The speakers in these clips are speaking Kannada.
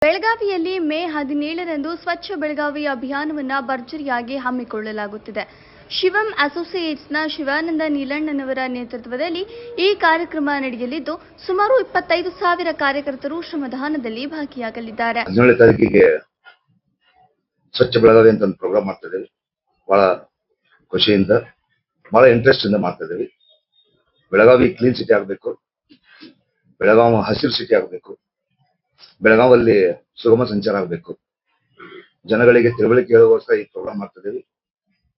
ಬೆಳಗಾವಿಯಲ್ಲಿ ಮೇ 17ರಂದು ಸ್ವಚ್ಛ ಬೆಳಗಾವಿ ಅಭಿಯಾನವನ್ನು ಭರ್ಜರಿಯಾಗಿ ಹಮ್ಮಿಕೊಳ್ಳಲಾಗುತ್ತಿದೆ. ಶಿವಂ ಅಸೋಸಿಯೇಟ್ಸ್ನ ಶಿವಾನಂದ ನೀಲಣ್ಣನವರ ನೇತೃತ್ವದಲ್ಲಿ ಈ ಕಾರ್ಯಕ್ರಮ ನಡೆಯಲಿದ್ದು, ಸುಮಾರು 25,000 ಕಾರ್ಯಕರ್ತರು ಶ್ರಮದಾನದಲ್ಲಿ ಭಾಗಿಯಾಗಲಿದ್ದಾರೆ. 17ನೇ ತಾರೀಕಿಗೆ ಸ್ವಚ್ಛ ಬೆಳಗಾವಿ ಅಂತ ಒಂದು ಪ್ರೋಗ್ರಾಮ್ ಮಾಡ್ತಾ ಇದ್ದೀವಿ. ಬಹಳ ಖುಷಿಯಿಂದ, ಬಹಳ ಇಂಟ್ರೆಸ್ಟ್ ಇಂದ ಮಾಡ್ತಾ ಇದ್ದೀವಿ. ಬೆಳಗಾವಿ ಕ್ಲೀನ್ ಸಿಟಿ ಆಗಬೇಕು, ಬೆಳಗಾವಿ ಹಸಿರು ಸಿಟಿ ಆಗಬೇಕು, ಬೆಳಗಾವಲ್ಲಿ ಸುಗಮ ಸಂಚಾರ ಆಗಬೇಕು, ಜನಗಳಿಗೆ ತಿಳುವಳಿಕೆ ಹೇಳುವಗೋಸ್ಕರ ಈ ಪ್ರೋಗ್ರಾಮ್ ಮಾಡ್ತಾ ಇದ್ದೀವಿ.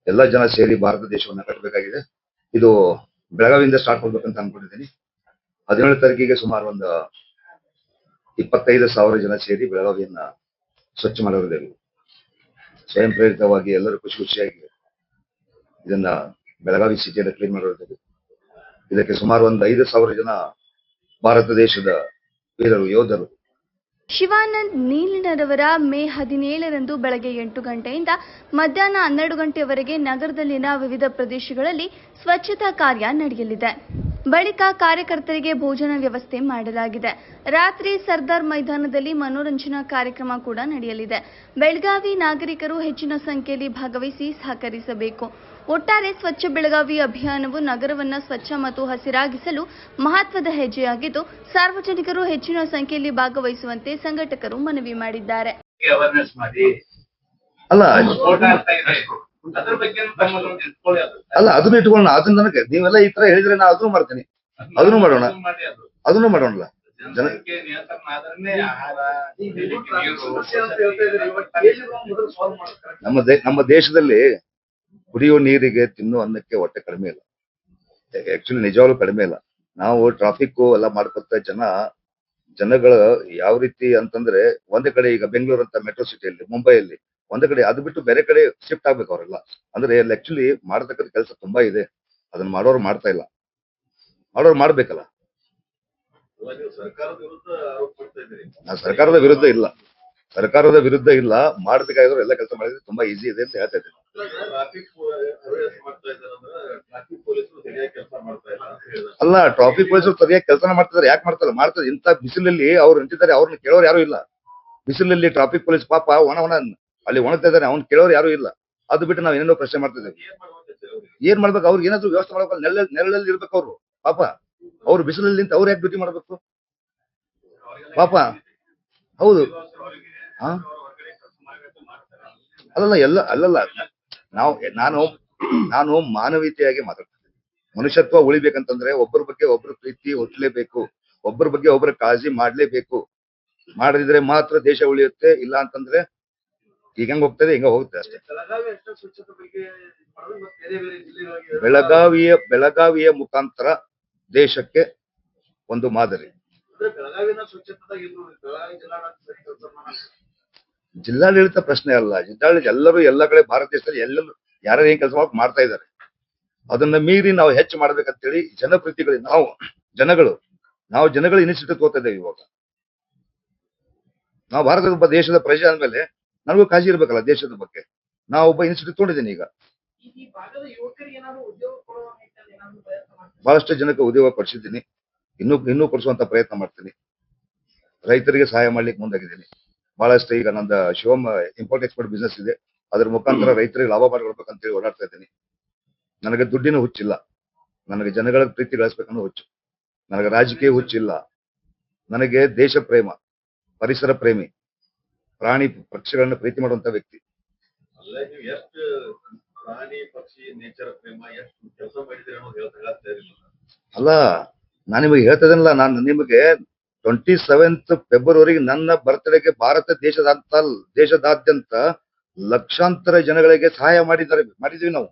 ಎಲ್ಲ ಜನ ಸೇರಿ ಭಾರತ ದೇಶವನ್ನ ಕಟ್ಟಬೇಕಾಗಿದೆ. ಇದು ಬೆಳಗಾವಿಯಿಂದ ಸ್ಟಾರ್ಟ್ ಮಾಡ್ಬೇಕಂತ ಅನ್ಕೊಂಡಿದ್ದೀನಿ. 17ನೇ ತಾರೀಕಿಗೆ ಸುಮಾರು ಒಂದು 25,000 ಜನ ಸೇರಿ ಬೆಳಗಾವಿಯನ್ನ ಸ್ವಚ್ಛ ಮಾಡೋರಿದ್ದೇವೆ. ಸ್ವಯಂ ಪ್ರೇರಿತವಾಗಿ ಎಲ್ಲರೂ ಖುಷಿಯಾಗಿ ಇದನ್ನ ಬೆಳಗಾವಿ ಸಿಟಿಯನ್ನು ಕ್ಲೀನ್ ಮಾಡೋರಿದ್ದೇವೆ. ಇದಕ್ಕೆ ಸುಮಾರು ಒಂದು 5,000 ಜನ ಭಾರತ ದೇಶದ ವೀರರು, ಯೋಧರು. ಶಿವಾನಂದ್ ನೀಲಣ್ಣರವರ ಮೇ 17ರಂದು ಬೆಳಗ್ಗೆ 8 ಗಂಟೆಯಿಂದ ಮಧ್ಯಾಹ್ನ 12 ಗಂಟೆಯವರೆಗೆ ನಗರದಲ್ಲಿನ ವಿವಿಧ ಪ್ರದೇಶಗಳಲ್ಲಿ ಸ್ವಚ್ಛತಾ ಕಾರ್ಯ ನಡೆಯಲಿದೆ. ಬಳಿಕ ಕಾರ್ಯಕರ್ತರಿಗೆ ಭೋಜನ ವ್ಯವಸ್ಥೆ ಮಾಡಲಾಗಿದೆ. ರಾತ್ರಿ ಸರ್ದಾರ್ ಮೈದಾನದಲ್ಲಿ ಮನೋರಂಜನಾ ಕಾರ್ಯಕ್ರಮ ಕೂಡ ನಡೆಯಲಿದೆ. ಬೆಳಗಾವಿ ನಾಗರಿಕರು ಹೆಚ್ಚಿನ ಸಂಖ್ಯೆಯಲ್ಲಿ ಭಾಗವಹಿಸಿ ಸಹಕರಿಸಬೇಕು. ಒಟ್ಟಾರೆ ಸ್ವಚ್ಛ ಬೆಳಗಾವಿ ಅಭಿಯಾನವು ನಗರವನ್ನು ಸ್ವಚ್ಛ ಮತ್ತು ಹಸಿರಾಗಿಸಲು ಮಹತ್ವದ ಹೆಜ್ಜೆಯಾಗಿದ್ದು, ಸಾರ್ವಜನಿಕರು ಹೆಚ್ಚಿನ ಸಂಖ್ಯೆಯಲ್ಲಿ ಭಾಗವಹಿಸುವಂತೆ ಸಂಘಟಕರು ಮನವಿ ಮಾಡಿದ್ದಾರೆ. ಅದನ್ನ ಇಟ್ಕೊಳ್ಳೋಣ. ಅದನ್ನ ನನಗೆ ನೀವೆಲ್ಲ ಈ ತರ ಹೇಳಿದ್ರೆ ನಾ ಅದನ್ನು ಮಾಡ್ತೀನಿ, ಅದನ್ನು ಮಾಡೋಣ. ನಮ್ಮ ದೇಶದಲ್ಲಿ ಕುಡಿಯುವ ನೀರಿಗೆ, ತಿನ್ನುವ ಅನ್ನಕ್ಕೆ ಹೊಟ್ಟೆ ಕಡಿಮೆ ಇಲ್ಲ. ಆಕ್ಚುಲಿ ನಿಜವಾಗ್ಲೂ ಕಡಿಮೆ ಇಲ್ಲ. ನಾವು ಟ್ರಾಫಿಕ್ ಎಲ್ಲ ಮಾಡ್ಕೊತ ಜನಗಳು ಯಾವ ರೀತಿ ಅಂತಂದ್ರೆ, ಒಂದೇ ಕಡೆ ಈಗ ಬೆಂಗಳೂರು ಅಂತ ಮೆಟ್ರೋ ಸಿಟಿಯಲ್ಲಿ, ಮುಂಬೈಯಲ್ಲಿ ಒಂದೇ ಕಡೆ, ಅದು ಬಿಟ್ಟು ಬೇರೆ ಕಡೆ ಶಿಫ್ಟ್ ಆಗ್ಬೇಕು ಅವರೆಲ್ಲ. ಅಂದ್ರೆ ಆಕ್ಚುಲಿ ಮಾಡತಕ್ಕಂಥ ಕೆಲಸ ತುಂಬಾ ಇದೆ. ಅದನ್ನ ಮಾಡೋರು ಮಾಡ್ತಾ ಇಲ್ಲ, ಮಾಡೋರು ಮಾಡ್ಬೇಕಲ್ಲ. ನಾವು ಸರ್ಕಾರದ ವಿರುದ್ಧ ಇಲ್ಲ, ಮಾಡ್ಬೇಕಾದ್ರು ಎಲ್ಲ ಕೆಲಸ ಮಾಡಿದ್ರೆ ತುಂಬಾ ಈಸಿ ಇದೆ ಅಂತ ಹೇಳ್ತಾ ಇದ್ದೀನಿ. ಅಲ್ಲ, ಟ್ರಾಫಿಕ್ ಪೊಲೀಸರು ಸರಿಯಾಗಿ ಕೆಲಸ ಮಾಡ್ತಿದ್ದಾರೆ. ಯಾಕೆ ಮಾಡ್ತಾರೆ? ಇಂಥ ಬಿಸಿಲಲ್ಲಿ ಅವ್ರು ನಿಂತಿದ್ದಾರೆ, ಅವ್ರನ್ನ ಕೇಳೋರು ಯಾರು ಇಲ್ಲ. ಬಿಸಿಲಲ್ಲಿ ಟ್ರಾಫಿಕ್ ಪೊಲೀಸ್ ಪಾಪ ಅಲ್ಲಿ ಒಣಗ್ತಾ ಇದ್ದಾರೆ, ಅವ್ನು ಕೇಳೋರು ಯಾರು ಇಲ್ಲ. ಅದು ಬಿಟ್ಟು ನಾವ್ ಏನೇನೋ ಪ್ರಶ್ನೆ ಮಾಡ್ತಿದ್ದೇವೆ. ಏನ್ ಮಾಡ್ಬೇಕು? ಅವ್ರಿಗೆ ಏನಾದ್ರು ವ್ಯವಸ್ಥೆ ಮಾಡ್ಬೇಕು, ನೆರಳಲ್ಲಿ ಇರ್ಬೇಕು ಅವರು. ಪಾಪ ಅವ್ರು ಬಿಸಿಲಲ್ಲಿ ನಿಂತು ಅವ್ರು ಯಾಕೆ ಡ್ಯೂಟಿ ಮಾಡ್ಬೇಕು ಪಾಪ? ಹೌದು. ಅಲ್ಲಲ್ಲ, ನಾನು ಮಾನವೀಯತೆಯಾಗಿ ಮಾತಾಡ್ತೀನಿ. ಮನುಷ್ಯತ್ವ ಉಳಿಬೇಕಂತಂದ್ರೆ ಒಬ್ಬರ ಬಗ್ಗೆ ಒಬ್ಬರು ಪ್ರೀತಿ ಹೊಟ್ಟಲೇಬೇಕು, ಒಬ್ಬರ ಬಗ್ಗೆ ಒಬ್ಬರ ಕಾಳಜಿ ಮಾಡ್ಲೇಬೇಕು. ಮಾಡದಿದ್ರೆ ಮಾತ್ರ ದೇಶ ಉಳಿಯುತ್ತೆ. ಇಲ್ಲ ಅಂತಂದ್ರೆ ಈಗ ಹೆಂಗ್ ಹೋಗ್ತದೆ ಹಿಂಗ ಹೋಗುತ್ತೆ ಅಷ್ಟೇ. ಬೆಳಗಾವಿಯ ಮುಖಾಂತರ ದೇಶಕ್ಕೆ ಒಂದು ಮಾದರಿ. ಜಿಲ್ಲಾಡಳಿತ ಪ್ರಶ್ನೆ ಅಲ್ಲ. ಜಿಲ್ಲಾಡಳಿತ ಎಲ್ಲರೂ ಎಲ್ಲ ಕಡೆ ಭಾರತ ದೇಶದಲ್ಲಿ ಎಲ್ಲರೂ ಯಾರು ಏನ್ ಕೆಲಸ ಮಾಡ್ತಾ ಇದ್ದಾರೆ. ಅದನ್ನ ಮೀರಿ ನಾವು ಹೆಚ್ಚು ಮಾಡ್ಬೇಕಂತೇಳಿ ಜನಪ್ರತಿನಿಧಿಗಳು, ನಾವು ಜನಗಳ ಇನಿಷಿಯೇಟಿವ್ ತಗೋತಾ ಇದ್ದೇವೆ. ಇವಾಗ ನಾವು ಭಾರತದ ದೇಶದ ಪ್ರಜೆ ಅಂದ್ಮೇಲೆ ನನಗೂ ಕಾಳಜಿ ಇರ್ಬೇಕಲ್ಲ ದೇಶದ ಬಗ್ಗೆ. ನಾವು ಒಬ್ಬ ಇನಿಷಿಯೇಟಿವ್ ತಗೊಂಡಿದ್ದೀನಿ. ಈಗ ಬಹಳಷ್ಟು ಜನಕ್ಕೆ ಉದ್ಯೋಗ ಕೊಡಿಸಿದ್ದೀನಿ, ಇನ್ನೂ ಕೊಡಿಸುವಂತ ಪ್ರಯತ್ನ ಮಾಡ್ತೀನಿ. ರೈತರಿಗೆ ಸಹಾಯ ಮಾಡ್ಲಿಕ್ಕೆ ಮುಂದಾಗಿದ್ದೀನಿ ಬಹಳಷ್ಟು. ಈಗ ನಂದು ಶಿವಂ ಇಂಪೋರ್ಟ್ ಎಕ್ಸ್ಪೋರ್ಟ್ ಬಿಸ್ನೆಸ್ ಇದೆ. ಅದ್ರ ಮುಖಾಂತರ ರೈತರಿಗೆ ಲಾಭ ಮಾಡ್ಕೊಳ್ಬೇಕಂತೇಳಿ ಓಡಾಡ್ತಾ ಇದ್ದೀನಿ. ನನಗೆ ದುಡ್ಡಿನ ಹುಚ್ಚಿಲ್ಲ, ನನಗೆ ಜನಗಳ ಪ್ರೀತಿ ಗಳಿಸ್ಬೇಕನ್ನೋ ಹುಚ್ಚು. ನನಗೆ ರಾಜಕೀಯ ಹುಚ್ಚಿಲ್ಲ. ನನಗೆ ದೇಶ ಪ್ರೇಮ, ಪರಿಸರ ಪ್ರೇಮಿ, ಪ್ರಾಣಿ ಪಕ್ಷಿಗಳನ್ನ ಪ್ರೀತಿ ಮಾಡುವಂತ ವ್ಯಕ್ತಿ. ಅಲ್ಲ, ನಾನು ನಿಮಗೆ ಹೇಳ್ತಾ ಇದ್ದೀನಲ್ಲ, ನಾನು ನಿಮಗೆ 27th ಫೆಬ್ರವರಿಗೆ ನನ್ನ ಬರ್ತ್ಡೇಗೆ ಭಾರತ ದೇಶದಾದ್ಯಂತ ಲಕ್ಷಾಂತರ ಜನಗಳಿಗೆ ಸಹಾಯ ಮಾಡಿದ್ವಿ ನಾವು.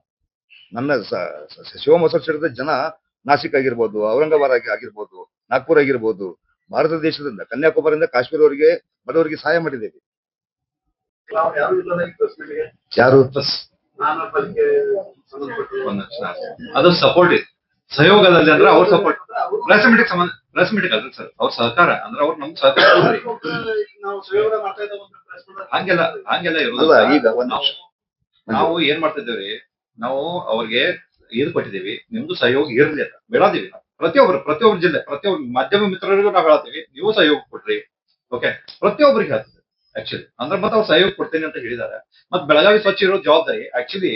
ನನ್ನ ಶಿವಂ ಅಸೋಸಿಯೇಟ್ ಜನ ನಾಸಿಕ್ ಆಗಿರ್ಬೋದು, ಔರಂಗಾಬಾದ್ ಆಗಿರ್ಬೋದು, ನಾಗ್ಪುರ್ ಆಗಿರ್ಬೋದು, ಭಾರತ ದೇಶದಿಂದ ಕನ್ಯಾಕುಮಾರಿಯಿಂದ ಕಾಶ್ಮೀರವರೆಗೆ ಬಡವರಿಗೆ ಸಹಾಯ ಮಾಡಿದ್ದೇವೆ. ಯಾರು ಅದು ಸಪೋರ್ಟ್ ಇದೆ, ಸಹಯೋಗದಲ್ಲಿ ಅಂದ್ರೆ ಅವ್ರ ಸಪೋರ್ಟ್. ಪ್ರೆಸ್ ಮೀಟಿಂಗ್ ಅಲ್ಲ ಸರ್, ಅವ್ರ ಸಹಕಾರ ಅಂದ್ರೆ ಅವ್ರು ನಮ್ಗೆ ಸಹಕಾರ. ಹಂಗೆಲ್ಲ ಇರೋದಿಲ್ಲ. ಈಗ ನಾವು ಏನ್ ಮಾಡ್ತಾ ಇದ್ದೇವ್ರಿ, ನಾವು ಅವ್ರಿಗೆ ಇದು ಕೊಟ್ಟಿದ್ದೀವಿ, ನಿಮ್ದು ಸಹಯೋಗ ಇರ್ಲಿ ಅಂತ ಬೆಳದೀವಿ. ನಾವು ಪ್ರತಿಯೊಬ್ಬರು ಜಿಲ್ಲೆ, ಪ್ರತಿಯೊಬ್ಬರು ಮಾಧ್ಯಮ ಮಿತ್ರರಿಗೂ ನಾವು ಹೇಳ್ತೀವಿ, ನೀವು ಸಹಯೋಗ ಕೊಟ್ರಿ. ಓಕೆ, ಪ್ರತಿಯೊಬ್ಬರಿಗೆ ಹೇಳ್ತೀವಿ. ಆಕ್ಚುಲಿ ಅಂದ್ರೆ ಮತ್ತೆ ಅವ್ರು ಸಹಯೋಗ ಕೊಡ್ತೇನೆ ಅಂತ ಹೇಳಿದ್ದಾರೆ. ಮತ್ತೆ ಬೆಳಗಾವಿ ಸ್ವಚ್ಛ ಇರೋ ಜವಾಬ್ದಾರಿ ಆಕ್ಚುಲಿ